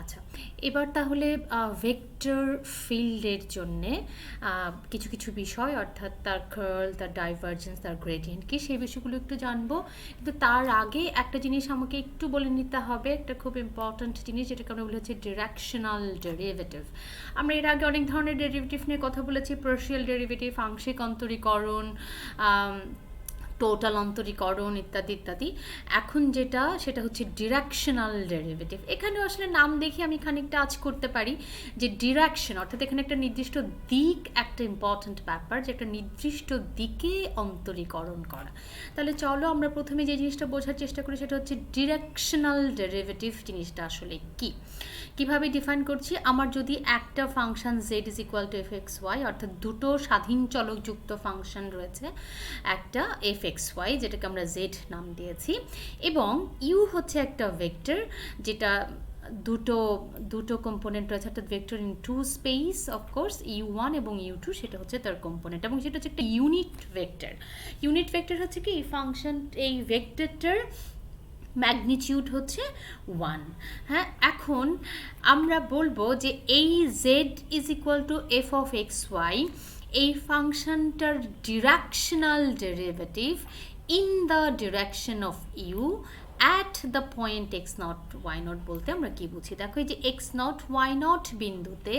আচ্ছা, এবার তাহলে ভেক্টর ফিল্ডের জন্যে কিছু কিছু বিষয়, অর্থাৎ তার কার্ল, তার ডাইভারজেন্স, তার গ্রেডিয়েন্ট কি, সেই বিষয়গুলো একটু জানবো। কিন্তু তার আগে একটা জিনিস আমাকে একটু বলে নিতে হবে, একটা খুব ইম্পর্ট্যান্ট জিনিস, যেটাকে আমরা বলি হচ্ছে ডিরেকশনাল ডেরিভেটিভ। আমরা এর আগে অনেক ধরনের ডেরিভেটিভ নিয়ে কথা বলেছি, পার্শিয়াল ডেরিভেটিভ, আংশিক অন্তরীকরণ, টোটাল অন্তরীকরণ ইত্যাদি ইত্যাদি। এখন যেটা, সেটা হচ্ছে ডিরেকশনাল ডেরিভেটিভ। এখানেও আসলে নাম দেখে আমি খানিকটা আজ করতে পারি যে ডিরেকশন অর্থাৎ এখানে একটা নির্দিষ্ট দিক, একটা ইম্পর্ট্যান্ট ব্যাপার, যে একটা নির্দিষ্ট দিকে অন্তরীকরণ করা। তাহলে চলো আমরা প্রথমে যে জিনিসটা বোঝার চেষ্টা করি, সেটা হচ্ছে ডিরেকশনাল ডেরিভেটিভ জিনিসটা আসলে কি, কিভাবে ডিফাইন করছি। আমার যদি একটা function z is equal to f x y, অর্থাৎ দুটো স্বাধীন চলকযুক্ত ফাংশন রয়েছে, একটা এফ এক্স ওয়াই যেটাকে আমরা z নাম দিয়েছি, এবং ইউ হচ্ছে একটা ভেক্টর যেটা দুটো দুটো কম্পোনেন্ট রয়েছে, অর্থাৎ vector in two space of course, u one এবং ইউ টু, সেটা হচ্ছে তার কম্পোনেন্ট, এবং সেটা হচ্ছে একটা ইউনিট ভেক্টর। ইউনিট ভেক্টর হচ্ছে কি, এই ফাংশন, এই ভেক্টরটার ম্যাগনিটিউড হচ্ছে 1। হ্যাঁ, এখন আমরা বলবো যে এই z is equal to F of x Y, এই ফাংশনটার directional derivative in the direction of you at the point x naught Y naught বলতে আমরা কি বুঝি। দেখো, এই যে এক্স নট ওয়াই নট বিন্দুতে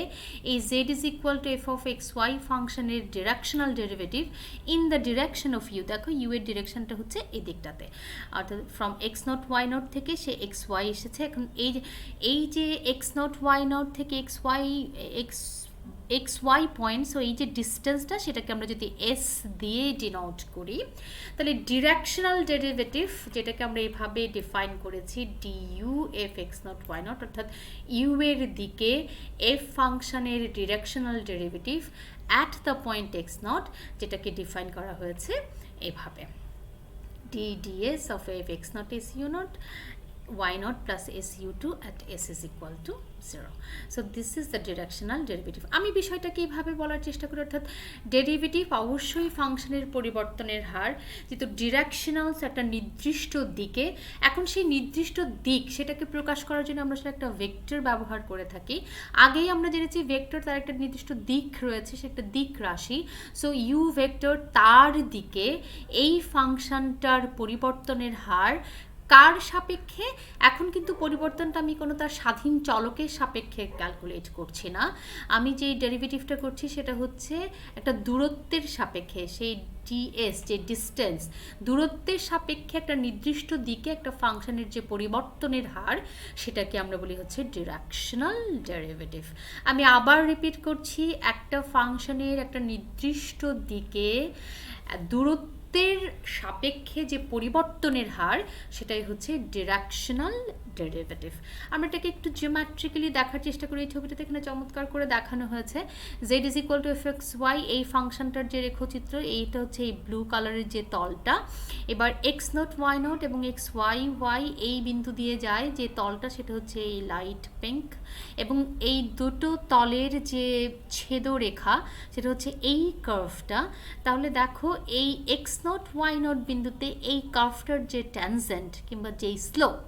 এই Z is equal to F of x Y ফাংশনের directional derivative in the direction of U, দেখো ইউ এর ডিরেকশনটা হচ্ছে এই দিকটাতে, অর্থাৎ from X naught Y naught থেকে সে এক্স ওয়াই এসেছে। এখন এই যে এক্স নট ওয়াই নট থেকে এক্স ওয়াই পয়েন্ট, সো এই যে ডিস্টেন্সটা, সেটাকে আমরা যদি এস দিয়ে ডিনোট করি, তাহলে ডিরেকশনাল ডেরিভেটিভ, যেটাকে আমরা এইভাবে ডিফাইন করেছি, d u f x naught Y naught, অর্থাৎ ইউ এর দিকে এফ ফাংশনের directional derivative at the point x naught, যেটাকে ডিফাইন করা হয়েছে এভাবে, d ds of f x naught s u naught y naught plus su2 at s is equal to 0. So this is the directional derivative. আমি বিষয়টাকে এইভাবে বলার চেষ্টা করি, অর্থাৎ ডেরিভেটিভ অবশ্যই ফাংশনের পরিবর্তনের হার, যেহেতু ডিরেকশনালস একটা নির্দিষ্ট দিকে। এখন সেই নির্দিষ্ট দিক, সেটাকে প্রকাশ করার জন্য আমরা সেটা একটা ভেক্টর ব্যবহার করে থাকি। আগেই আমরা জেনেছি ভেক্টর তার একটা নির্দিষ্ট দিক রয়েছে, সে একটা দিক রাশি। সো ইউ ভেক্টর তার দিকে এই ফাংশনটার পরিবর্তনের হার কার সাপেক্ষে, এখন কিন্তু পরিবর্তনটা আমি কোনো তার স্বাধীন চলকের সাপেক্ষে ক্যালকুলেট করছি না, আমি যে ডেরিভেটিভটা করছি সেটা হচ্ছে একটা দূরত্বের সাপেক্ষে, সেই ডিএস যে ডিস্টেন্স, দূরত্বের সাপেক্ষে একটা নির্দিষ্ট দিকে একটা ফাংশনের যে পরিবর্তনের হার, সেটাকে আমরা বলি হচ্ছে ডিরেকশনাল ডেরিভেটিভ। আমি আবার রিপিট করছি, একটা ফাংশনের একটা নির্দিষ্ট দিকে দূরত্ব সাপেক্ষে যে পরিবর্তনের হার, সেটাই হচ্ছে ডিরেকশনাল ডেরিভেটিভ। আমরা এটাকে একটু জিওমেট্রিক্যালি দেখার চেষ্টা করি। এই ছবিটাতে এখানে চমৎকার করে দেখানো হয়েছে, z is equal to f x Y, এই ফাংশনটার যে রেখচিত্র, এইটা হচ্ছে এই ব্লু কালারের যে তলটা। এবার এক্স নট ওয়াই নট এবং এক্স ওয়াই ওয়াই এই বিন্দু দিয়ে যায় যে তলটা, সেটা হচ্ছে এই লাইট পিঙ্ক, এবং এই দুটো তলের যে ছেদরেখা, সেটা হচ্ছে এই কার্ভটা। তাহলে দেখো, এই এক্স নট ওয়াই নট বিন্দুতে এই কার্ভটার যে ট্যানজেন্ট কিংবা যেই স্লোপ,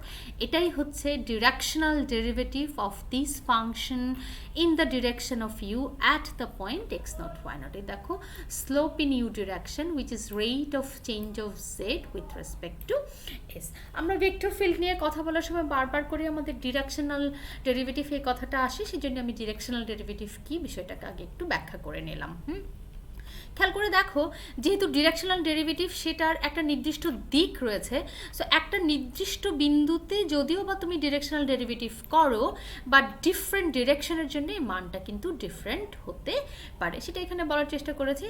এটাই হচ্ছে directional derivative of this function in the direction of you at the point x naught Y naught. এই দেখো, slope in u direction which is rate of change of z with respect to s. আমরা vector field নিয়ে কথা বলার সময় বারবার করে আমাদের ডিরেকশনাল ডেরিভেটিভ এই কথাটা আসে, সেই জন্য আমি ডিরেকশনাল ডেরিভেটিভ কি বিষয়টাকে আগে একটু ব্যাখ্যা করে নিলাম। খেয়াল করে দেখো, যেহেতু ডিরেকশনাল ডেরিভেটিভ সেটার একটা নির্দিষ্ট দিক রয়েছে, সো একটা নির্দিষ্ট বিন্দুতে যদিও বা তুমি ডিরেকশনাল ডেরিভেটিভ করো, বা ডিফারেন্ট ডিরেকশনের জন্য এই মানটা কিন্তু ডিফারেন্ট হতে পারে, সেটা এখানে বলার চেষ্টা করেছি।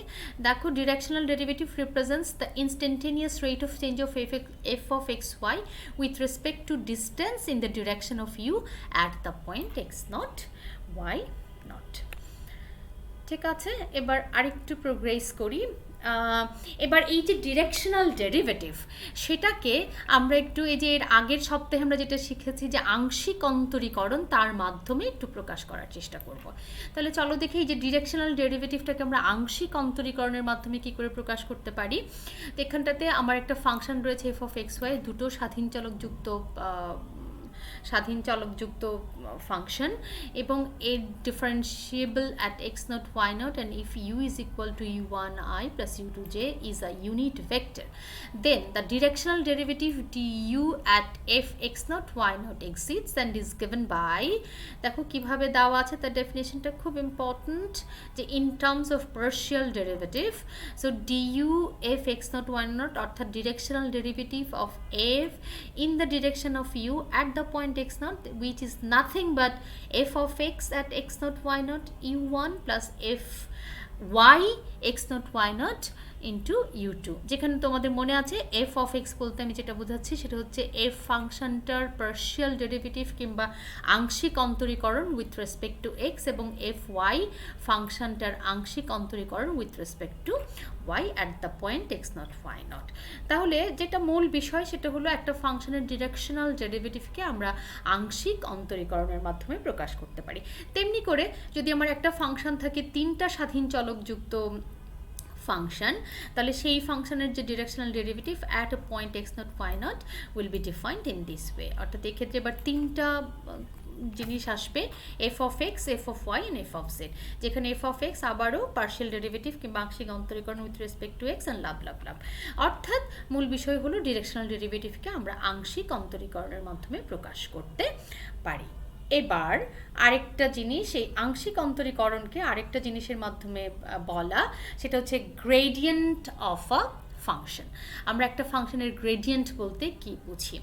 দেখো, directional derivative represents the instantaneous rate of change of f of x y with respect to distance in the direction of you at the point x naught Y naught. ঠিক আছে, এবার আরেকটু প্রোগ্রেস করি। এবার এই যে ডিরেকশনাল ডেরিভেটিভ, সেটাকে আমরা একটু, এই যে এর আগের সপ্তাহে আমরা যেটা শিখেছি যে আংশিক অন্তরীকরণ, তার মাধ্যমে একটু প্রকাশ করার চেষ্টা করব। তাহলে চলো দেখি, এই যে ডিরেকশনাল ডেরিভেটিভটাকে আমরা আংশিক অন্তরীকরণের মাধ্যমে কি করে প্রকাশ করতে পারি। তো এখানটাতে আমার একটা ফাংশন রয়েছে এফ অফ এক্স ওয়াই, দুটো স্বাধীন চলকযুক্ত স্বাধীন চলকযুক্ত ফাংশন এবং এর differentiable at x naught y naught and if u is equal to u1i plus u2j is a unit vector, then the directional derivative du at f x naught y naught exists and is given by, দেখো কিভাবে দেওয়া আছে তার ডেফিনেশনটা খুব important, যে in terms of partial derivative. So du f x naught y naught অর্থাৎ directional derivative of f in the direction of u at the point x naught, which is nothing but f of x at x naught y naught u1 plus f y x naught y naught into u2। যেখানে তোমাদের মনে আছে f of x বলতে আমি যেটা বোঝাচ্ছি সেটা হচ্ছে f ফাংশনটার পার্শিয়াল ডেরিভেটিভ কিংবা আংশিক অন্তরীকরণ উইথ রেসপেক্ট টু x এবং f y ফাংশনটার আংশিক অন্তরীকরণ with respect to y at the point x naught y naught। তাহলে যেটা মূল বিষয় সেটা হলো একটা ফাংশনের ডিরেকশনাল ডেরিভেটিভকে আমরা আংশিক অন্তরীকরণের মাধ্যমে প্রকাশ করতে পারি। তেমনি করে যদি আমার একটা ফাংশন থাকে তিনটা স্বাধীন চলকযুক্ত ফাংশন, তাহলে সেই ফাংশনের যে directional derivative at a point x naught y naught will be defined in this way. অর্থাৎ এক্ষেত্রে এবার তিনটা জিনিস আসবে, f of x, f of y and f of z, যেখানে f of x আবারও পার্শিয়াল ডেরিভেটিভ কিংবা আংশিক অন্তরীকরণ with respect to x and লাভ লাভ লাভ। অর্থাৎ মূল বিষয় হলো ডিরেকশনাল ডেরিভেটিভকে আমরা আংশিক অন্তরীকরণের মাধ্যমে প্রকাশ করতে পারি। এবার আরেকটা জিনিস, এই আংশিক অন্তরীকরণকে আরেকটা জিনিসের মাধ্যমে বলা, সেটা হচ্ছে গ্রেডিয়েন্ট অফ আ ফাংশন। আমরা একটা ফাংশনের গ্রেডিয়েন্ট বলতে কি বুঝি?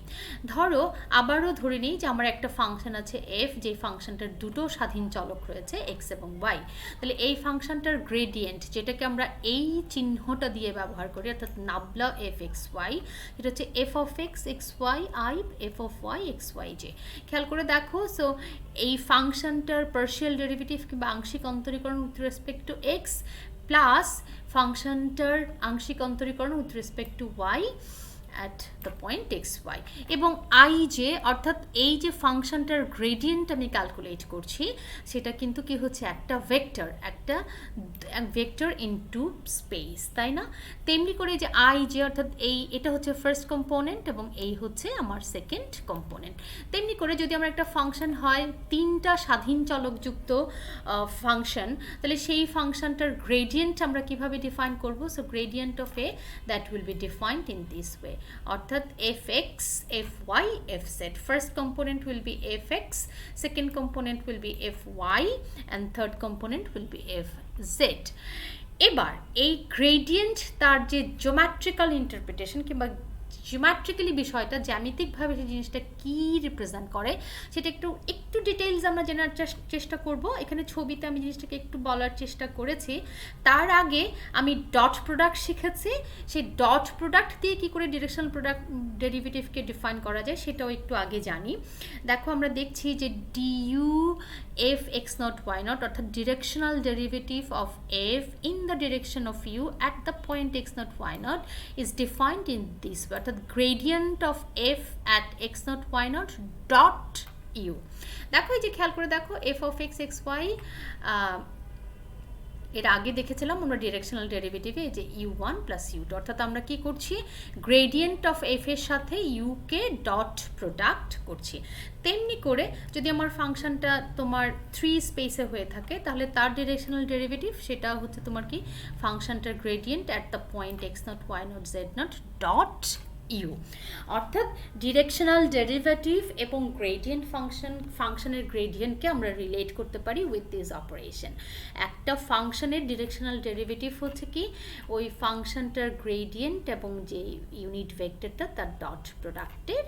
ধরো আবারও ধরে নিই যে আমার একটা ফাংশন আছে f, যে ফাংশনটার দুটো স্বাধীন চলক রয়েছে x এবং y। তাহলে এই ফাংশনটার গ্রেডিয়েন্ট, যেটাকে আমরা এই চিহ্নটা দিয়ে ব্যবহার করি, অর্থাৎ নাবলা f x y, যেটা হচ্ছে f of x x y i f of y x y j। খেয়াল করে দেখো, সো এই ফাংশনটার পার্শিয়াল ডেরিভেটিভ কিংবা আংশিক অন্তরীকরণ with respect to x plus ফাংশনটার আংশিক অন্তরীকরণ with respect to y at the point xy এবং i যে, অর্থাৎ এই যে ফাংশনটার গ্রেডিয়েন্ট আমি ক্যালকুলেট করছি সেটা কিন্তু কি হচ্ছে একটা ভেক্টর, একটা ভেক্টর ইনটু স্পেস, তাই না? তেমনি করে যে i যে, অর্থাৎ এটা হচ্ছে ফার্স্ট কম্পোনেন্ট এবং এই হচ্ছে আমার সেকেন্ড কম্পোনেন্ট। তেমনি করে যদি আমার একটা ফাংশন হয় তিনটা স্বাধীন চলকযুক্ত ফাংশন, তাহলে সেই ফাংশনটার গ্রেডিয়েন্ট আমরা কিভাবে ডিফাইন করব? So gradient of A that will be defined in this way, অর্থাৎ fx, fy, fz. First component will be fx, second component will be fy and third component will be fz. এবার এই gradient তার যে geometrical interpretation কিংবা geometrically বিষয়টা জ্যামিতিকভাবে সেই জিনিসটা কী represent করে সেটা একটু ডিটেইলস আমরা জানার চেষ্টা করব। এখানে ছবিতে আমি জিনিসটাকে একটু বলার চেষ্টা করেছি। তার আগে আমি ডট প্রোডাক্ট শিখেছি, সেই ডট প্রোডাক্ট দিয়ে কী করে ডিরেকশনাল প্রোডাক্ট ডেরিভেটিভকে ডিফাইন করা যায় সেটাও একটু আগে জানি। দেখো আমরা দেখছি যে du f x naught y naught অর্থাৎ directional derivative of f in the direction of u at the point x naught y naught is defined in this way, অর্থাৎ gradient of f at x naught y naught dot u। দেখো এই যে খেয়াল করে দেখো f of x x y, এর আগে দেখেছিলাম আমরা ডিরেকশনাল ডেরিভেটিভে যে u1 প্লাস u2, অর্থাৎ আমরা কি করছি গ্রেডিয়েন্ট অফ f এর সাথে u কে ডট প্রোডাক্ট করছি। তেমনি করে যদি আমার ফাংশনটা তোমার 3 স্পেসে হয়ে থাকে তাহলে তার ডিরেকশনাল ডেরিভেটিভ সেটা হচ্ছে তোমার কি ফাংশনটার gradient at the point x naught y naught z naught dot u. অর্থাৎ ডিরেকশনাল ডেরিভেটিভ এবং গ্রেডিয়েন্ট ফাংশনের গ্রেডিয়েন্টকে আমরা রিলেট করতে পারি উইথ দিস অপারেশন। একটা ফাংশনের ডিরেকশনাল ডেরিভেটিভ হচ্ছে কি ওই ফাংশনটার গ্রেডিয়েন্ট এবং যে ইউনিট ভেক্টরটা তার ডট প্রোডাক্টের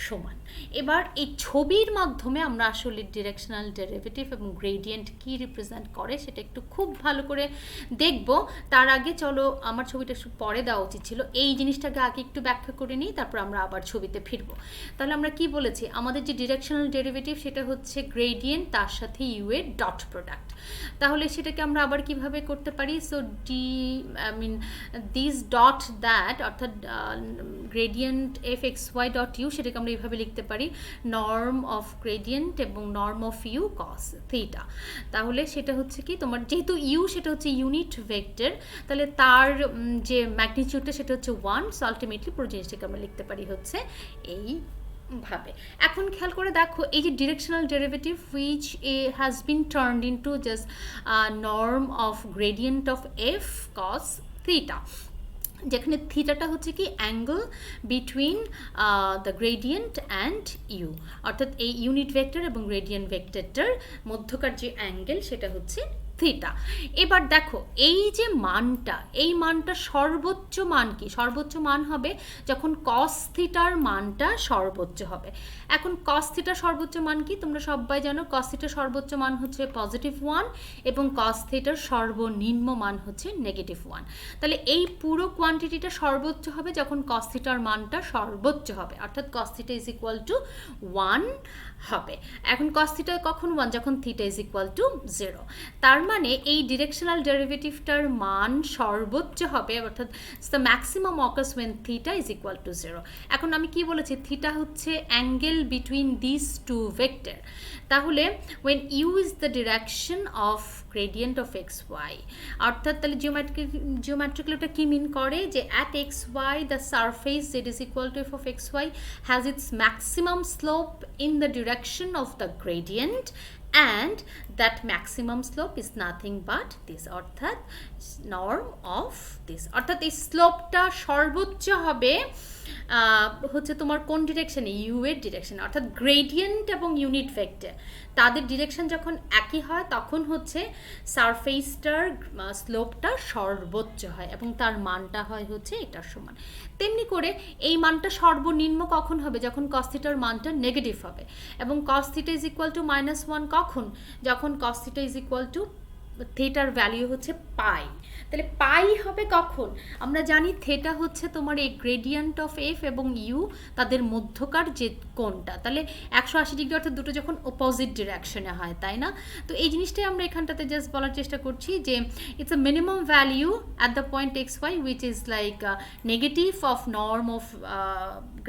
সমান। এবার এই ছবির মাধ্যমে আমরা আসলে ডিরেকশনাল ডেরিভেটিভ এবং গ্রেডিয়েন্ট কি রিপ্রেজেন্ট করে সেটা একটু খুব ভালো করে দেখব। তার আগে চলো, আমার ছবিটা একটু পরে দেওয়া উচিত ছিল, এই জিনিসটাকে আগে একটু ব্যাখ্যা করে নিই, তারপর আমরা আবার ছবিতে ফিরবো। তাহলে আমরা কি বলেছি, আমাদের যে ডিরেকশনাল ডেরিভেটিভ সেটা হচ্ছে গ্রেডিয়েন্ট তার সাথে ইউ এর ডট প্রোডাক্ট। তাহলে সেটাকে আমরা আবার কিভাবে করতে পারি? সো দিস ডট দ্যাট, অর্থাৎ gradient f x y dot u, সেটাকে আমরা এইভাবে লিখতে পারি নর্ম অফ গ্রেডিয়েন্ট এবং norm of u cos theta. তাহলে সেটা হচ্ছে কি তোমার যেহেতু ইউ সেটা হচ্ছে ইউনিট ভেক্টর, তাহলে তার যে ম্যাগনিটিউডটা সেটা হচ্ছে 1, সো আলটিমেটলি পুরো জিনিসটাকে আমরা লিখতে পারি হচ্ছে ভাবে। এখন খেয়াল করে দেখো এই যে directional derivative which has been turned into just norm of gradient of f cos theta, যেখানে থিটাটা হচ্ছে কি angle between the gradient and u, অর্থাৎ এই ইউনিট ভেক্টর এবং গ্রেডিয়েন্ট ভেক্টরটার মধ্যকার যে অ্যাঙ্গেল সেটা হচ্ছে থিটা। এবার দেখো এই যে মানটা, এই মানটা সর্বোচ্চ মান কি? সর্বোচ্চ মান হবে যখন কস থিটার মানটা সর্বোচ্চ হবে। এখন কস থিটার সর্বোচ্চ মান কি? তোমরা সবাই জানো কস থিটার সর্বোচ্চ মান হচ্ছে +1 এবং কস থিটার সর্বনিম্ন মান হচ্ছে -1। তাহলে এই পুরো কোয়ান্টিটিটা সর্বোচ্চ হবে যখন কস থিটার মানটা সর্বোচ্চ হবে, অর্থাৎ cos theta is equal two 1 হবে। এখন কস থিটা কখন 1? যখন থিটা ইজ ইকুয়াল টু 0। তার মানে এই ডিরেকশনাল ডেরিভেটিভটার মান সর্বোচ্চ হবে, অর্থাৎ the maximum occurs when theta is equal to 0। এখন আমি কি বলেছি? থিটা হচ্ছে angle between this two vector. তাহলে when u is the direction of gradient of xy, অর্থাৎ তাহলে জিওমেট্রিক্যালি ওটা কি মিন করে যে at xy the surface z is equal to f of xy has its maximum slope in the direction of the gradient and that maximum slope is nothing but this, অর্থাৎ norm of this, অর্থাৎ এই স্লোপটা সর্বোচ্চ হবে হচ্ছে তোমার কোন ডিরেকশনে? You এর ডিরেকশনে, অর্থাৎ গ্রেডিয়েন্ট এবং ইউনিট ভেক্টর তাদের ডিরেকশন যখন একই হয় তখন হচ্ছে সারফেসটার স্লোপটা সর্বোচ্চ হয় এবং তার মানটা হয় হচ্ছে এটার সমান। তেমনি করে এই মানটা সর্বনিম্ন কখন হবে? যখন কস থিটার মানটা নেগেটিভ হবে, এবং cos theta is equal two -1 কখন? যখন cos theta is equal two থিটার ভ্যালু হচ্ছে পাই। তাহলে পাই হবে কখন? আমরা জানি থিটা হচ্ছে তোমার এই গ্রেডিয়েন্ট অফ এফ এবং ইউ তাদের মধ্যকার যে কোণটা, তাহলে 180 ডিগ্রি, অর্থাৎ দুটো যখন অপোজিট ডিরেকশনে হয়, তাই না? তো এই জিনিসটাই আমরা এখানটাতে জাস্ট বলার চেষ্টা করছি যে it's a minimum value at the point x y which is like negative of norm of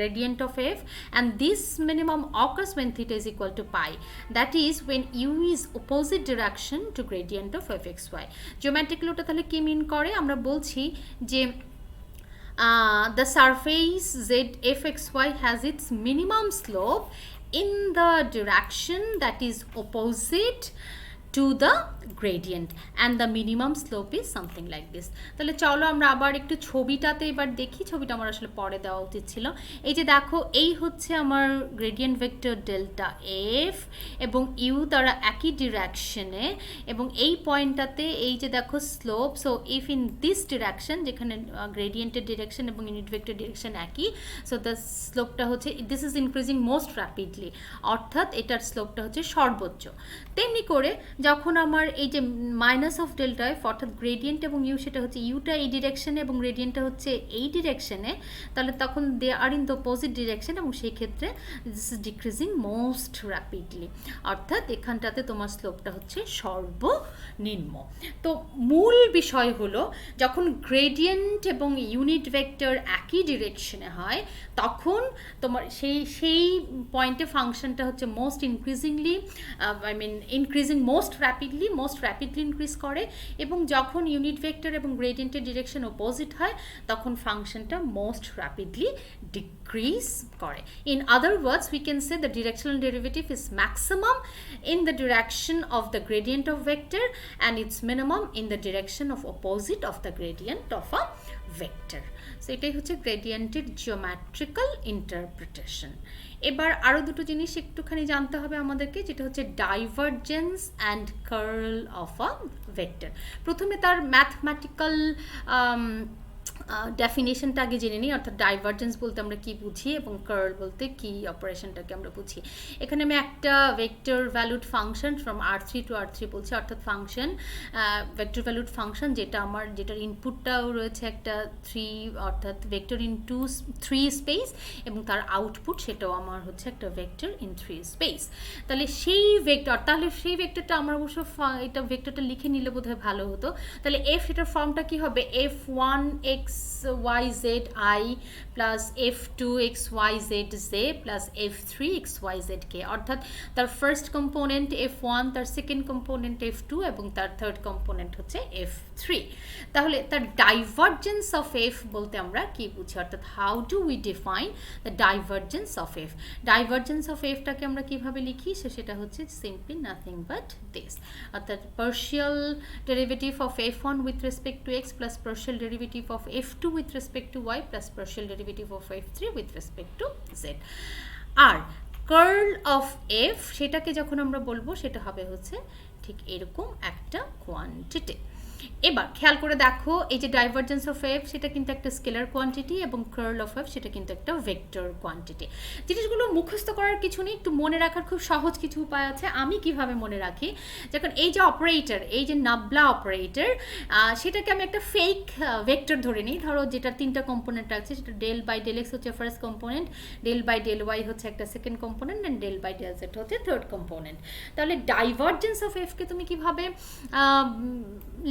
gradient of f, and this minimum occurs when theta is equal to pi, that is when u is opposite direction to gradient of fxy. Geometrically ওটা তাহলে কি মিন করে? আমরা বলছি যে the surface z fxy has its minimum slope in the direction that is opposite to the gradient and the minimum slope is something like this. তাহলে চলো আমরা আবার একটু ছবিটাতে এবার দেখি। ছবিটা আমার আসলে পরে দেওয়া উচিত ছিল। এই যে দেখো এই হচ্ছে আমার গ্রেডিয়েন্ট ভেক্টর ডেল্টা এফ এবং ইউ তারা একই ডিরেকশনে, এবং এই পয়েন্টটাতে এই যে দেখো slope, so if in this direction যেখানে গ্রেডিয়েন্টের ডিরেকশন এবং ইউনিট ভেক্টর ডিরেকশন একই, সো দ্য স্লোপটা হচ্ছে this is increasing most rapidly, অর্থাৎ এটার স্লোপটা হচ্ছে সর্বোচ্চ। তেমনি করে যখন আমার এই যে মাইনাস অফ ডেল্টা এফ অর্থাৎ গ্রেডিয়েন্ট এবং ইউ সেটা হচ্ছে ইউটা এই ডিরেকশনে এবং গ্রেডিয়েন্টটা হচ্ছে এই ডিরেকশনে, তাহলে তখন দে আর ইন দ্য অপোজিট ডিরেকশন এবং সেই ক্ষেত্রে this is decreasing most rapidly, অর্থাৎ এখানটাতে তোমার স্লোপটা হচ্ছে সর্বনিম্ন। তো মূল বিষয় হলো যখন গ্রেডিয়েন্ট এবং ইউনিট ভেক্টর একই ডিরেকশনে হয় তখন তোমার সেই পয়েন্টে ফাংশনটা হচ্ছে most increasingly increasing most rapidly increase করে, এবং যখন ইউনিট ভেক্টর এবং গ্রেডিয়েন্টের ডিরেকশন অপোজিট হয় তখন ফাংশনটা মোস্ট র্যাপিডলি ডিক্রিজ করে। In other words we can say the directional derivative is maximum in the direction of the gradient of vector and it's minimum in the direction of opposite of the gradient of a vector. So এটাই হচ্ছে গ্রেডিয়েন্টের geometrical interpretation. এবার আরও দুটো জিনিস একটুখানি জানতে হবে আমাদেরকে, যেটা হচ্ছে divergence and curl of a vector. প্রথমে তার ম্যাথমেটিক্যাল ডেফিনেশনটা আগে জেনে নিই, অর্থাৎ ডাইভারজেন্স বলতে আমরা কি বুঝি এবং কার্ল বলতে কি অপারেশনটাকে আমরা বুঝি। এখানে আমি একটা vector valued function from R3 to R3 বলছি, অর্থাৎ ফাংশন ভেক্টর ভ্যালুড ফাংশন যেটার ইনপুটটাও রয়েছে একটা 3, অর্থাৎ ভেক্টর ইন 3 স্পেস, এবং তার আউটপুট সেটাও আমার হচ্ছে একটা ভেক্টর ইন 3 স্পেস। তাহলে সেই ভেক্টরটা আমার অবশ্য এটা ভেক্টরটা লিখে নিলে বোধহয় ভালো হতো। তাহলে এফ এটার ফর্মটা কি হবে? F1x xyzi plus f2 xyzz plus f3 xyzk, অর্থাৎ তার ফার্স্ট কম্পোনেন্ট f1, তার সেকেন্ড কম্পোনেন্ট f2 এবং তার থার্ড কম্পোনেন্ট হচ্ছে f3। তাহলে তার ডাইভারজেন্স অফ f বলতে আমরা কি বুঝি, অর্থাৎ how do we define the divergence of f। Divergence of fটাকে আমরা কিভাবে লিখি, সেটা হচ্ছে সিম্পলি নাথিং বাট দিস, অর্থাৎ partial derivative of f1 with respect to x plus partial derivative of f2 with respect to y plus partial derivative of f3 with respect to z। আর curl of f সেটাকে যখন আমরা বলবো সেটা হবে হচ্ছে ঠিক এরকম একটা কোয়ান্টিটি। এবার খেয়াল করে দেখো, এই যে ডাইভারজেন্স অফ f সেটা কিন্তু একটা স্কেলার কোয়ান্টিটি এবং কার্ল অফ f সেটা কিন্তু একটা ভেক্টর কোয়ান্টিটি। জিনিসগুলো মুখস্থ করার কিছু নেই, একটু মনে রাখার খুব সহজ কিছু উপায় আছে। আমি কিভাবে মনে রাখি, যখন এই যে অপারেটর, এই যে নাবলা অপারেটর, সেটাকে আমি একটা ফেক ভেক্টর ধরে নিই। ধরো যেটা তিনটা কম্পোনেন্ট আছে, সেটা ডেল বাই ডেল এক্স হচ্ছে first component, del by del y হচ্ছে একটা second component, and del by del z হচ্ছে থার্ড কম্পোনেন্ট। তাহলে ডাইভারজেন্স অফ এফকে তুমি কিভাবে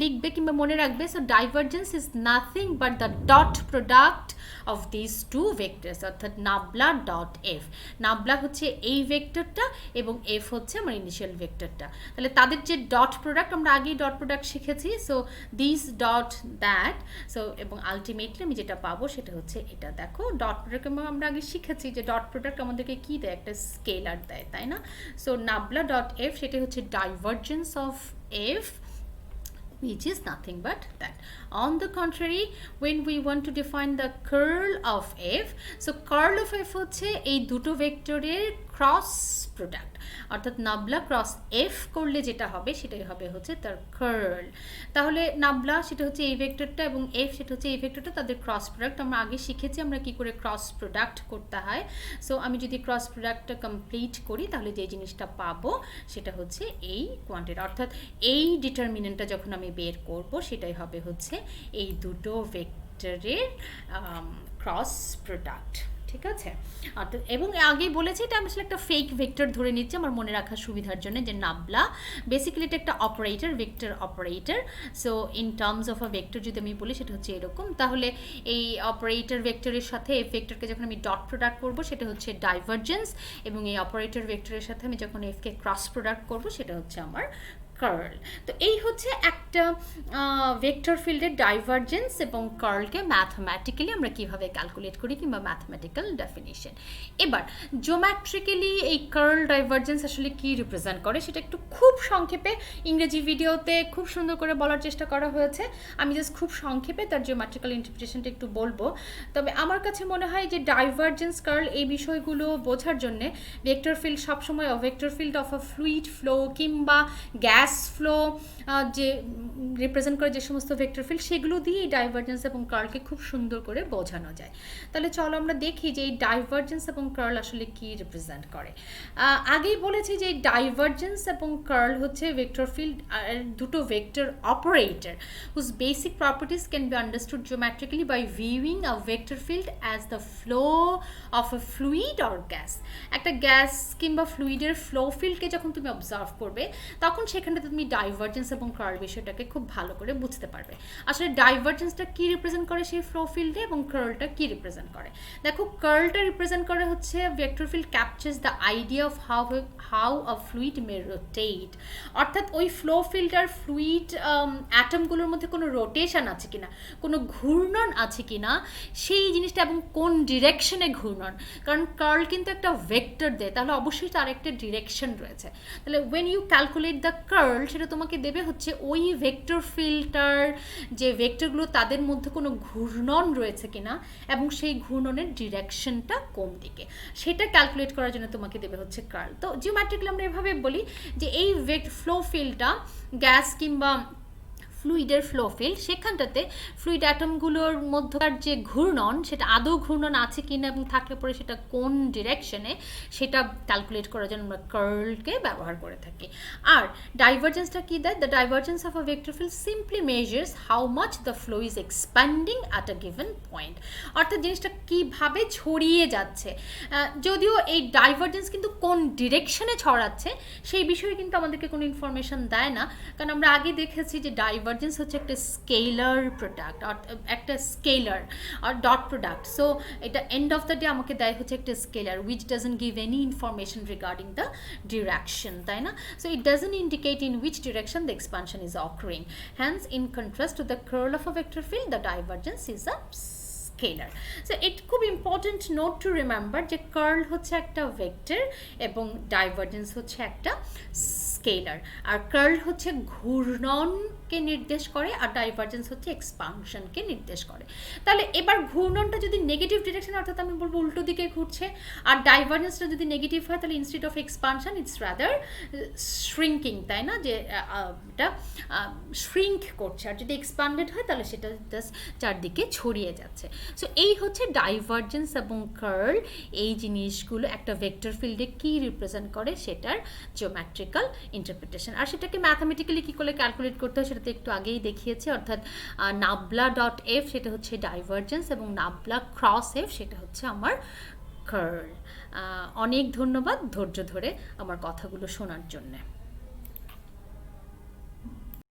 লিখবে কিংবা মনে রাখবে? So divergence is nothing but the dot product of this two vectors, অর্থাৎ নাবলা ডট এফ। নাবলা হচ্ছে এই ভেক্টরটা এবং এফ হচ্ছে আমার ইনিশিয়াল ভেক্টরটা। তাহলে তাদের যে ডট প্রোডাক্ট, আমরা আগেই ডট প্রোডাক্ট শিখেছি, so this dot that, so এবং আলটিমেটলি আমি যেটা পাবো সেটা হচ্ছে এটা। দেখো ডট প্রোডাক্ট আমরা আগে শিখেছি যে ডট প্রোডাক্ট আমাদেরকে কি দেয়, একটা স্কেলার দেয়, তাই না? সো নাবলা ডট এফ সেটা হচ্ছে divergence of F, which is nothing but that. On the contrary, when we want to define the curl of f, so curl of f হচ্ছে এই দুটো ভেক্টরের ক্রস প্রোডাক্ট, অর্থাৎ নাবলা ক্রস এফ করলে যেটা হবে সেটাই হবে হচ্ছে তার কার্ল। তাহলে নাবলা সেটা হচ্ছে এই ভেক্টরটা এবং এফ সেটা হচ্ছে এই ভেক্টরটা, তাদের ক্রস প্রোডাক্ট আমরা আগে শিখেছি আমরা কি করে ক্রস প্রোডাক্ট করতে হয়। সো আমি যদি ক্রস প্রোডাক্টটা কমপ্লিট করি তাহলে যে জিনিসটা পাবো সেটা হচ্ছে এই কোয়ান্টিটি, অর্থাৎ এই ডিটারমিনেন্টটা যখন আমি বের করব সেটাই হবে হচ্ছে এই দুটো ভেক্টরের ক্রস প্রোডাক্ট। ঠিক আছে, অর্থাৎ এবং আগেই বলেছি এটা আমি আসলে একটা ফেক ভেক্টর ধরে নিচ্ছি আমার মনে রাখার সুবিধার জন্য, যে নাবলা বেসিক্যালি এটা একটা operator, vector operator. So in terms of a vector যদি আমি বলি সেটা হচ্ছে এরকম। তাহলে এই অপারেটর ভেক্টরের সাথে এই ভেক্টরকে যখন আমি ডট প্রোডাক্ট করবো সেটা হচ্ছে ডাইভারজেন্স, এবং এই অপারেটর ভেক্টরের সাথে আমি যখন এফকে ক্রস প্রোডাক্ট করবো সেটা হচ্ছে আমার কার্ল। তো এই হচ্ছে একটা ভেক্টর ফিল্ডের ডাইভারজেন্স এবং কার্লকে ম্যাথমেটিক্যালি আমরা কিভাবে ক্যালকুলেট করি কিংবা ম্যাথমেটিক্যাল ডেফিনিশন। এবার জিওমেট্রিক্যালি এই কার্ল ডাইভারজেন্স আসলে কি রিপ্রেজেন্ট করে সেটা একটু খুব সংক্ষেপে ইংরেজি ভিডিওতে খুব সুন্দর করে বলার চেষ্টা করা হয়েছে। আমি জাস্ট খুব সংক্ষেপে তার জিওমেট্রিক্যাল ইন্টারপ্রিটেশনটা একটু বলবো। তবে আমার কাছে মনে হয় যে ডাইভারজেন্স, কার্ল এই বিষয়গুলো বোঝার জন্যে ভেক্টর ফিল্ড সবসময় vector field of a fluid flow কিংবা গ্যাস ফ্লো যে রিপ্রেজেন্ট করে যে সমস্ত ভেক্টর ফিল্ড সেগুলো দিয়ে এই ডাইভারজেন্স এবং কার্লকে খুব সুন্দর করে বোঝানো যায়। তাহলে চলো আমরা দেখি যে এই ডাইভারজেন্স এবং কার্ল আসলে কি রিপ্রেজেন্ট করে। আগেই বলেছি যে ডাইভারজেন্স এবং কার্ল হচ্ছে ভেক্টর ফিল্ড দুটো vector operator whose basic properties can be understood geometrically by viewing a vector field as the flow of a fluid or gas. একটা গ্যাস কিংবা ফ্লুইডের ফ্লো ফিল্ডকে যখন তুমি অবজার্ভ করবে তখন সেখানে তুমি ডাইভারজেন্স এবং কার্ল বিষয়টাকে খুব ভালো করে বুঝতে পারবে। আসলে ডাইভারজেন্সটা কি রিপ্রেজেন্ট করে সেই ফ্লো ফিল্ডে এবং কার্লটা কি রিপ্রেজেন্ট করে। দেখো কার্লটা রিপ্রেজেন্ট করে হচ্ছে vector field captures the idea of how a fluid May rotate, অর্থাৎ ওই ফ্লো ফিল্ড আর ফ্লুইড অ্যাটমগুলোর মধ্যে কোনো রোটেশন আছে কিনা, কোনো ঘূর্ণন আছে কিনা সেই জিনিসটা, এবং কোন ডিরেকশনে ঘূর্ণন। কারণ কার্ল কিন্তু একটা ভেক্টর দেয়, তাহলে অবশ্যই তার একটা ডিরেকশন রয়েছে। তাহলে when you calculate the curl সেটা তোমাকে দেবে হচ্ছে ওই ভেক্টর ফিল্ডটার যে ভেক্টরগুলো তাদের মধ্যে কোনো ঘূর্ণন রয়েছে কিনা এবং সেই ঘূর্ণনের ডিরেকশনটা কোন দিকে সেটা ক্যালকুলেট করার জন্য তোমাকে দেবে হচ্ছে কার্ল। তো জিওমেট্রিক্যালি আমরা এভাবে বলি যে এই ফ্লো ফিল্ডটা গ্যাস কিংবা ফ্লুইডের ফ্লো ফিল্ড, সেখানটাতে ফ্লুইড অ্যাটমগুলোর মধ্যকার যে ঘূর্ণন সেটা আদৌ ঘূর্ণন আছে কিনা এবং থাকলে পরে সেটা কোন ডিরেকশনে সেটা ক্যালকুলেট করার জন্য আমরা কার্লকে ব্যবহার করে থাকি। আর ডাইভারজেন্সটা কি দেয়? The divergence of a vector field simply measures how much the flow is expanding at a given point, অর্থাৎ জিনিসটা কীভাবে ছড়িয়ে যাচ্ছে। যদিও এই ডাইভারজেন্স কিন্তু কোন ডিরেকশনে ছড়াচ্ছে সেই বিষয়ে কিন্তু আমাদেরকে কোনো ইনফরমেশন দেয় না, কারণ আমরা আগে দেখেছি যে ডাইভারজেন্স ডাইভারজেন্স হচ্ছে একটা স্কেলার প্রোডাক্ট, একটা স্কেলার আর ডট প্রোডাক্ট। সো এটা এন্ড অফ দ্য ডে আমাকে দেয় হচ্ছে একটা scalar which doesn't give any information regarding the direction, তাই না? So it doesn't indicate in which direction the expansion is occurring. Hence in contrast to the curl of a vector field the divergence is a scalar. So it খুব important note to remember যে curl হচ্ছে একটা vector এবং divergence হচ্ছে একটা scalar. আর curl হচ্ছে ঘূর্ণনকে নির্দেশ করে আর ডাইভারজেন্স হচ্ছে এক্সপানশনকে নির্দেশ করে। তাহলে এবার ঘূর্ণনটা যদি নেগেটিভ ডিরেকশন, অর্থাৎ আমি বলবো উল্টো দিকে ঘুরছে, আর ডাইভারজেন্সটা যদি নেগেটিভ হয় তাহলে instead of expansion it's rather shrinking, তাই না? যে এটা শ্রিঙ্ক করছে। আর যদি এক্সপান্ডেড হয় তাহলে সেটা জাস্ট চারদিকে ছড়িয়ে যাচ্ছে। সো এই হচ্ছে ডাইভারজেন্স এবং কার্ল, এই জিনিসগুলো একটা ভেক্টর ফিল্ডে কী রিপ্রেজেন্ট করে সেটার জিওমেট্রিক্যাল ইন্টারপ্রিটেশন। আর সেটাকে ম্যাথামেটিক্যালি কী করে ক্যালকুলেট করতে হয় সেটা তো একটু আগেই দেখিয়েছে, অর্থাৎ নাবলা ডট এফ সেটা হচ্ছে ডাইভারজেন্স এবং নাবলা ক্রস এফ সেটা হচ্ছে আমার কার্ল। অনেক ধন্যবাদ ধৈর্য ধরে আমার কথাগুলো শোনার জন্যে।